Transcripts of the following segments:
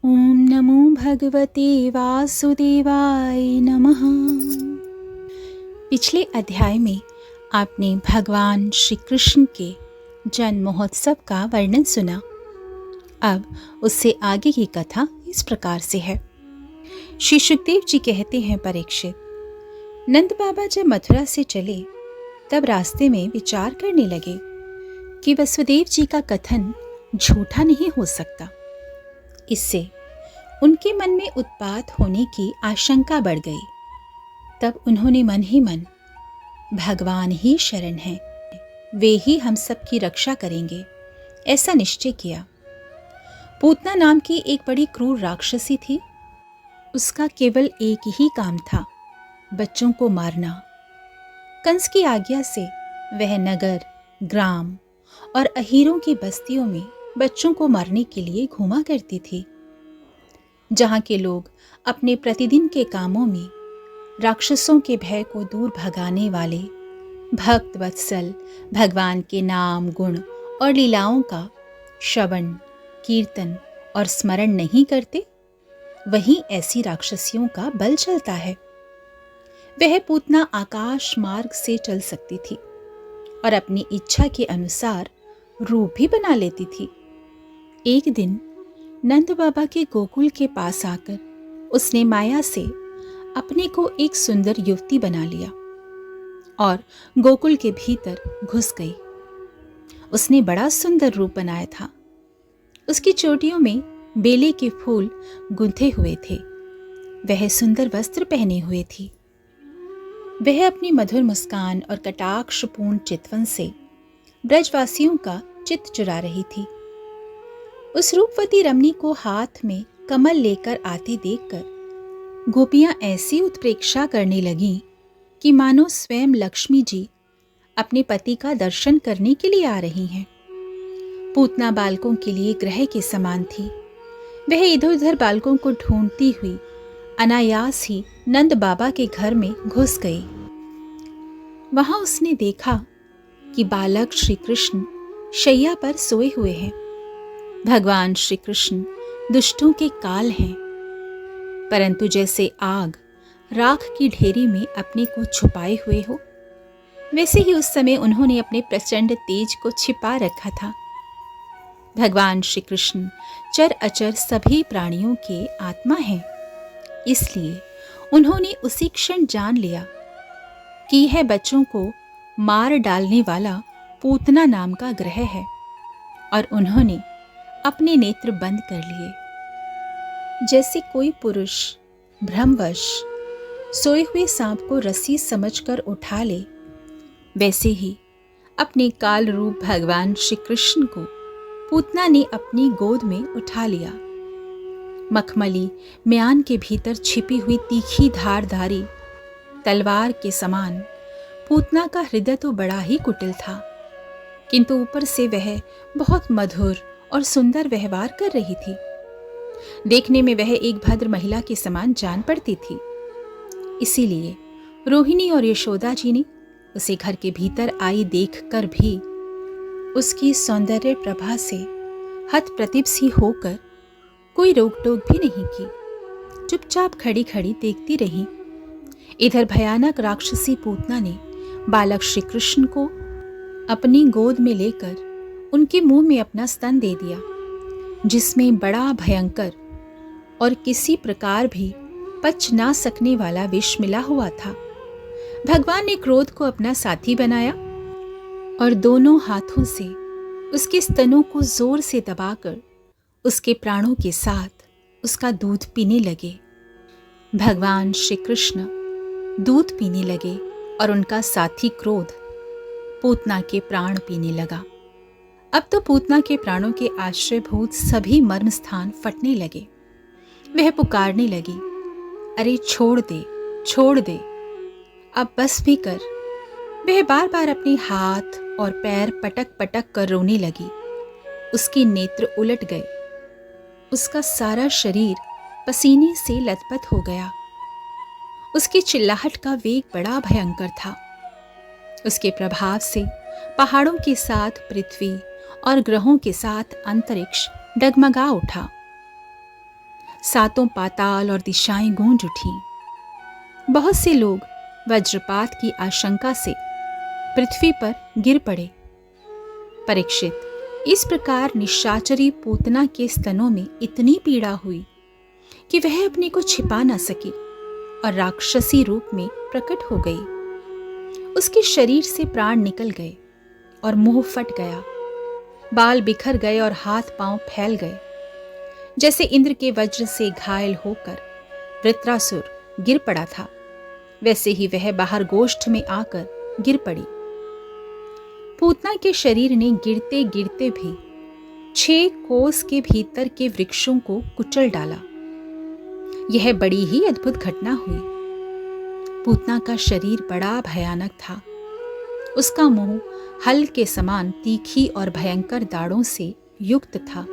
ओम नमो भगवते वासुदेवाय नमः। पिछले अध्याय में आपने भगवान श्री कृष्ण के जन्म महोत्सव का वर्णन सुना। अब उससे आगे की कथा इस प्रकार से है। श्री सुखदेव जी कहते हैं, परीक्षित, नंद बाबा जब मथुरा से चले तब रास्ते में विचार करने लगे कि वसुदेव जी का कथन झूठा नहीं हो सकता। इससे उनके मन में उत्पात होने की आशंका बढ़ गई। तब उन्होंने मन ही मन भगवान ही शरण है, वे ही हम सब की रक्षा करेंगे, ऐसा निश्चय किया। पूतना नाम की एक बड़ी क्रूर राक्षसी थी। उसका केवल एक ही काम था, बच्चों को मारना। कंस की आज्ञा से वह नगर, ग्राम और अहीरों की बस्तियों में बच्चों को मारने के लिए घूमा करती थी। जहाँ के लोग अपने प्रतिदिन के कामों में राक्षसों के भय को दूर भगाने वाले भक्त वत्सल भगवान के नाम, गुण और लीलाओं का श्रवण, कीर्तन और स्मरण नहीं करते, वहीं ऐसी राक्षसियों का बल चलता है। वह पूतना आकाश मार्ग से चल सकती थी और अपनी इच्छा के अनुसार रूप भी बना लेती थी। एक दिन नंद बाबा के गोकुल के पास आकर उसने माया से अपने को एक सुंदर युवती बना लिया और गोकुल के भीतर घुस गई। उसने बड़ा सुंदर रूप बनाया था। उसकी चोटियों में बेले के फूल गुंथे हुए थे। वह सुंदर वस्त्र पहने हुए थी। वह अपनी मधुर मुस्कान और कटाक्षपूर्ण चितवन से ब्रजवासियों का चित्त चुरा रही थी। उस रूपवती रमणी को हाथ में कमल लेकर आते देखकर गोपियां ऐसी उत्प्रेक्षा करने लगीं कि मानो स्वयं लक्ष्मी जी अपने पति का दर्शन करने के लिए आ रही हैं। पूतना बालकों के लिए ग्रह के समान थी। वह इधर उधर बालकों को ढूंढती हुई अनायास ही नंद बाबा के घर में घुस गई। वहां उसने देखा कि बालक श्री कृष्ण शैया पर सोए हुए हैं। भगवान श्री कृष्ण दुष्टों के काल हैं, परंतु जैसे आग राख की ढेरी में अपने को छुपाए हुए हो, वैसे ही उस समय उन्होंने अपने प्रचंड तेज को छिपा रखा था। भगवान श्री कृष्ण चर अचर सभी प्राणियों के आत्मा हैं, इसलिए उन्होंने उसी क्षण जान लिया कि यह बच्चों को मार डालने वाला पूतना नाम का ग्रह है, और उन्होंने अपने नेत्र बंद कर लिए। जैसे कोई पुरुष भ्रमवश सोए हुए सांप को रस्सी समझकर उठा ले, वैसे ही अपने काल रूप भगवान श्री कृष्ण को पूतना ने अपनी गोद में उठा लिया। मखमली म्यान के भीतर छिपी हुई तीखी धारधारी तलवार के समान पूतना का हृदय तो बड़ा ही कुटिल था, किंतु ऊपर से वह बहुत मधुर और सुंदर व्यवहार कर रही थी। देखने में वह एक भद्र महिला के समान जान पड़ती थी। इसीलिए रोहिणी और यशोदा जी ने उसे घर के भीतर आई देखकर भी उसकी सौंदर्य प्रभा से हतप्रतिभ सी होकर कोई रोक टोक भी नहीं की। चुपचाप खड़ी खड़ी देखती रही। इधर भयानक राक्षसी पूतना ने बालक श्री कृष्ण को अपनी गोद में लेकर उनके मुंह में अपना स्तन दे दिया, जिसमें बड़ा भयंकर और किसी प्रकार भी पच ना सकने वाला विष मिला हुआ था। भगवान ने क्रोध को अपना साथी बनाया और दोनों हाथों से उसके स्तनों को जोर से दबाकर उसके प्राणों के साथ उसका दूध पीने लगे। भगवान श्री कृष्ण दूध पीने लगे और उनका साथी क्रोध पूतना के प्राण पीने लगा। अब तो पूतना के प्राणों के आश्रयभूत सभी मर्म स्थान फटने लगे। वह पुकारने लगी, अरे छोड़ दे, छोड़ दे, अब बस भी कर। वह बार बार अपने हाथ और पैर पटक पटक कर रोने लगी। उसके नेत्र उलट गए। उसका सारा शरीर पसीने से लथपथ हो गया। उसकी चिल्लाहट का वेग बड़ा भयंकर था। उसके प्रभाव से पहाड़ों के साथ पृथ्वी और ग्रहों के साथ अंतरिक्ष डगमगा उठा। सातों पाताल और दिशाएं गूंज उठीं। बहुत से लोग वज्रपात की आशंका से पृथ्वी पर गिर पड़े। परीक्षित, इस प्रकार निशाचरी पूतना के स्तनों में इतनी पीड़ा हुई कि वह अपने को छिपा न सकी और राक्षसी रूप में प्रकट हो गई। उसके शरीर से प्राण निकल गए और मुंह फट गया, बाल बिखर गए और हाथ पांव फैल गए। जैसे इंद्र के वज्र से घायल होकर वृत्रासुर गिर पड़ा था, वैसे ही वह बाहर गोष्ठ में आकर गिर पड़ी। पूतना के शरीर ने गिरते गिरते भी 6 कोस के भीतर के वृक्षों को कुचल डाला। यह बड़ी ही अद्भुत घटना हुई। पूतना का शरीर बड़ा भयानक था। उसका मुंह हल के समान तीखी और भयंकर दाढ़ों से युक्त था।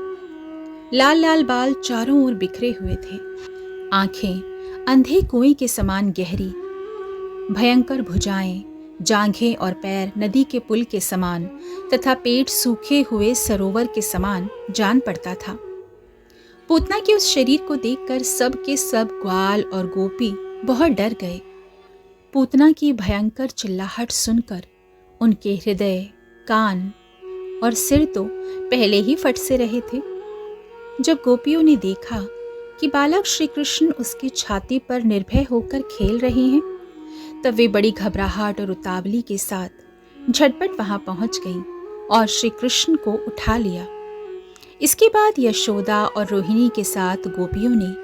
लाल लाल बाल चारों ओर बिखरे हुए थे। आंखें अंधे कुएं के समान गहरी, भयंकर भुजाएं, जांघें और पैर नदी के पुल के समान तथा पेट सूखे हुए सरोवर के समान जान पड़ता था। पूतना के उस शरीर को देखकर सब के सब ग्वाल और गोपी बहुत डर गए। पूतना की भयंकर चिल्लाहट सुनकर उनके हृदय, कान और सिर तो पहले ही फट से रहे थे। जब गोपियों ने देखा कि बालक श्री कृष्ण उसकी छाती पर निर्भय होकर खेल रहे हैं, तब वे बड़ी घबराहट और उतावली के साथ झटपट वहां पहुंच गईं और श्री कृष्ण को उठा लिया। इसके बाद यशोदा और रोहिणी के साथ गोपियों ने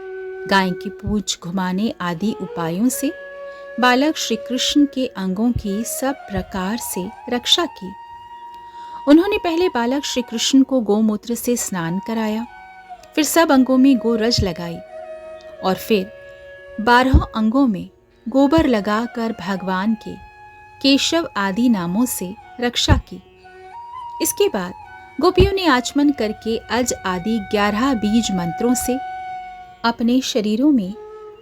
गाय की पूंछ घुमाने आदि उपायों से बालक श्री कृष्ण के अंगों की सब प्रकार से रक्षा की। उन्होंने पहले बालक श्री कृष्ण को गोमूत्र से स्नान कराया, फिर सब अंगों में गोरज लगाई और फिर 12 अंगों में गोबर लगाकर भगवान के केशव आदि नामों से रक्षा की। इसके बाद गोपियों ने आचमन करके अज आदि 11 बीज मंत्रों से अपने शरीरों में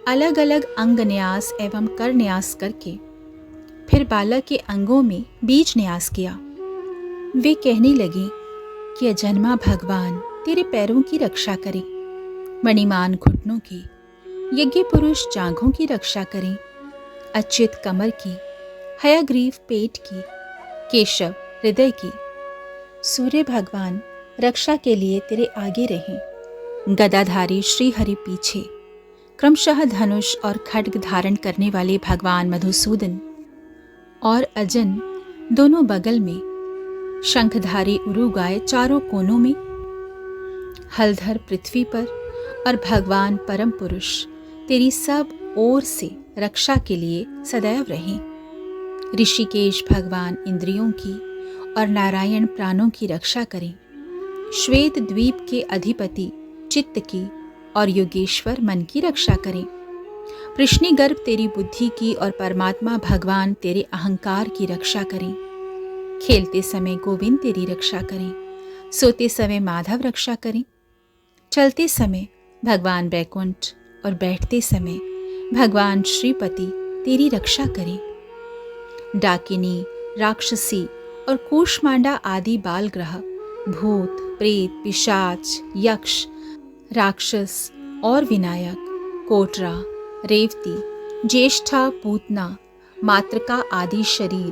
अलग अलग अंग न्यास एवं कर न्यास करके फिर बालक के अंगों में बीज न्यास किया। वे कहने लगी कि अजन्मा भगवान तेरे पैरों की रक्षा करें, मणिमान घुटनों की, यज्ञ पुरुष जांघों की रक्षा करें, अच्युत कमर की, हयग्रीव पेट की, केशव हृदय की। सूर्य भगवान रक्षा के लिए तेरे आगे रहें, गदाधारी श्री हरि पीछे, क्रमशः धनुष और खड्ग धारण करने वाले भगवान मधुसूदन और अजन दोनों बगल में, शंखधारी उरुगाय चारों कोनों में, हलधर पृथ्वी पर और भगवान परम पुरुष तेरी सब ओर से रक्षा के लिए सदैव रहें। ऋषिकेश भगवान इंद्रियों की और नारायण प्राणों की रक्षा करें। श्वेत द्वीप के अधिपति चित्त की और योगेश्वर मन की रक्षा करें। कृष्णी गर्भ तेरी बुद्धि की और परमात्मा भगवान तेरे अहंकार की रक्षा करें। खेलते समय गोविंद तेरी रक्षा करें, सोते समय माधव रक्षा करें, चलते समय भगवान बैकुंठ और बैठते समय भगवान श्रीपति तेरी रक्षा करें। डाकिनी, राक्षसी और कूष्मांडा आदि बाल ग्रह, भूत, प्रेत, पिशाच, यक्ष, राक्षस और विनायक, कोटरा, रेवती, ज्येष्ठा, पूतना, मातृका आदि शरीर,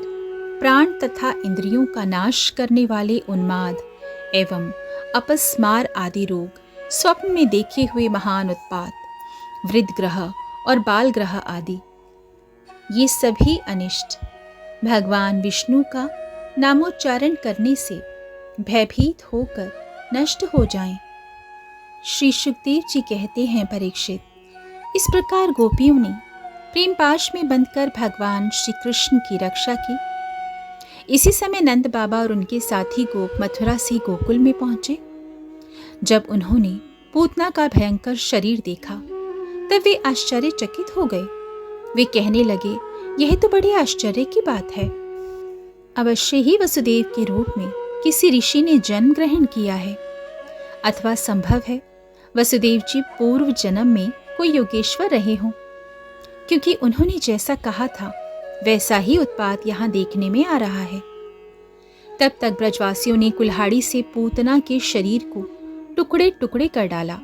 प्राण तथा इंद्रियों का नाश करने वाले उन्माद एवं अपस्मार आदि रोग, स्वप्न में देखे हुए महान उत्पात, वृद्ध ग्रह और बाल ग्रह आदि, ये सभी अनिष्ट भगवान विष्णु का नामोच्चारण करने से भयभीत होकर नष्ट हो जाएं। श्री सुखदेव जी कहते हैं, परीक्षित, इस प्रकार गोपियों ने प्रेम पाश में बंधकर भगवान श्री कृष्ण की रक्षा की। इसी समय नंद बाबा और उनके साथी गोप मथुरा से गोकुल में पहुंचे। जब उन्होंने पूतना का भयंकर शरीर देखा तब वे आश्चर्यचकित हो गए। वे कहने लगे, यह तो बड़ी आश्चर्य की बात है। अवश्य ही वसुदेव के रूप में किसी ऋषि ने जन्म ग्रहण किया है, अथवा संभव है वसुदेव जी पूर्व जन्म में कोई योगेश्वर रहे हों, क्योंकि उन्होंने जैसा कहा था वैसा ही उत्पात यहाँ देखने में आ रहा है। तब तक ब्रजवासियों ने कुल्हाड़ी से पूतना के शरीर को टुकड़े टुकड़े कर डाला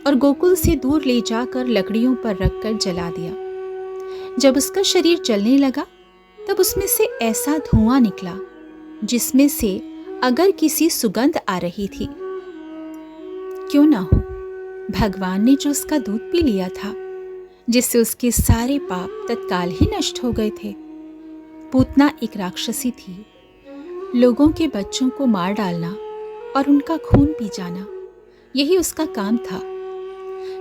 और गोकुल से दूर ले जाकर लकड़ियों पर रखकर जला दिया। जब उसका शरीर जलने लगा तब उसमें से ऐसा धुआं निकला जिसमें से अगर किसी सुगंध आ रही थी। क्यों ना हो, भगवान ने जो उसका दूध पी लिया था, जिससे उसके सारे पाप तत्काल ही नष्ट हो गए थे। पूतना एक राक्षसी थी। लोगों के बच्चों को मार डालना और उनका खून पी जाना, यही उसका काम था।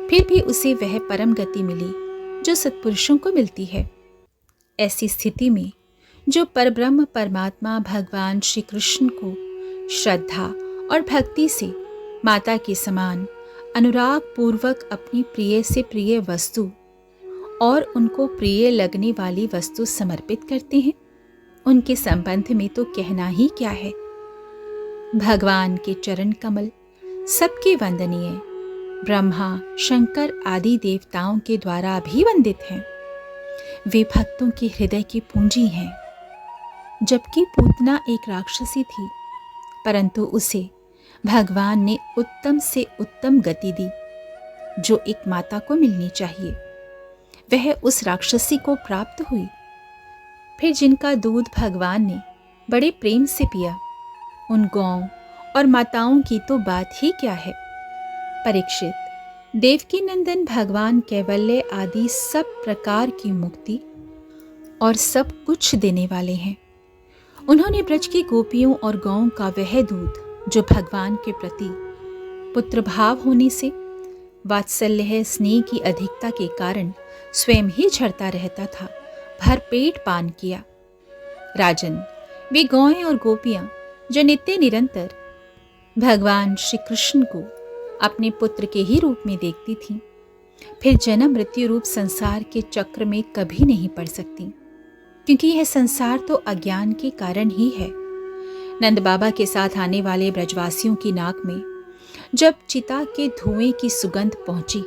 फिर भी उसे वह परम गति मिली जो सत्पुरुषों को मिलती है। ऐसी स्थिति में जो परब्रह्म परमात्मा भगवान श्री कृष्ण को श्रद्धा और भक्ति से माता के समान अनुराग पूर्वक अपनी प्रिय से प्रिय वस्तु और उनको प्रिय लगने वाली वस्तु समर्पित करते हैं, उनके संबंध में तो कहना ही क्या है। भगवान के चरण कमल सबके वंदनीय, ब्रह्मा शंकर आदि देवताओं के द्वारा भी वंदित हैं। वे भक्तों के हृदय की पूंजी हैं। जबकि पूतना एक राक्षसी थी, परंतु उसे भगवान ने उत्तम से उत्तम गति दी जो एक माता को मिलनी चाहिए। वह उस राक्षसी को प्राप्त हुई। फिर जिनका दूध भगवान ने बड़े प्रेम से पिया, उन गौओं और माताओं की तो बात ही क्या है। परीक्षित, देवकी नंदन भगवान कैवल्य आदि सब प्रकार की मुक्ति और सब कुछ देने वाले हैं। उन्होंने ब्रज की गोपियों और गौओं का वह दूध जो भगवान के प्रति पुत्र भाव होने से वात्सल्य स्नेह की अधिकता के कारण स्वयं ही झरता रहता था, भरपेट पान किया। राजन, वे गौएं और गोपियां जो नित्य निरंतर भगवान श्री कृष्ण को अपने पुत्र के ही रूप में देखती थीं, फिर जन्म मृत्यु रूप संसार के चक्र में कभी नहीं पड़ सकती, क्योंकि यह संसार तो अज्ञान के कारण ही है। नंद बाबा के साथ आने वाले ब्रजवासियों की नाक में जब चिता के धुएं की सुगंध पहुंची,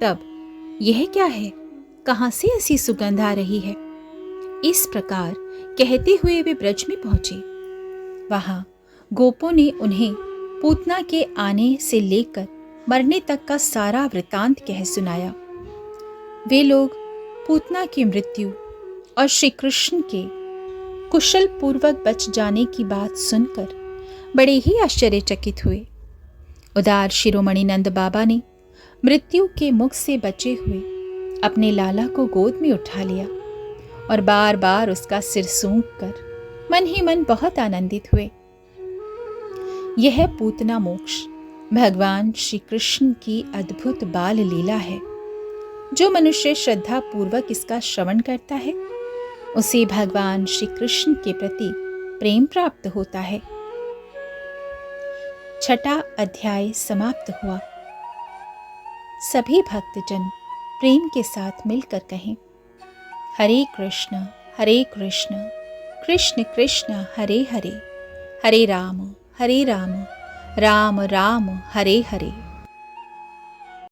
तब यह क्या है, कहां से ऐसी सुगंध आ रही है, इस प्रकार कहते हुए वे ब्रज में पहुंचे। वहां गोपों ने उन्हें पूतना के आने से लेकर मरने तक का सारा वृतांत कह सुनाया। वे लोग पूतना की मृत्यु और श्री कृष्ण के कुशल पूर्वक बच जाने की बात सुनकर बड़े ही आश्चर्यचकित हुए। उदार शिरोमणि नंद बाबा ने मृत्यु के मुख से बचे हुए अपने लाला को गोद में उठा लिया और बार बार उसका सिर सूंघ कर मन ही मन बहुत आनंदित हुए। यह पूतना मोक्ष भगवान श्री कृष्ण की अद्भुत बाल लीला है। जो मनुष्य श्रद्धा पूर्वक इसका श्रवण करता है, उसे भगवान श्री कृष्ण के प्रति प्रेम प्राप्त होता है। छठा अध्याय समाप्त हुआ। सभी भक्तजन प्रेम के साथ मिलकर कहें, हरे कृष्ण कृष्ण कृष्ण हरे हरे, हरे राम राम राम हरे हरे।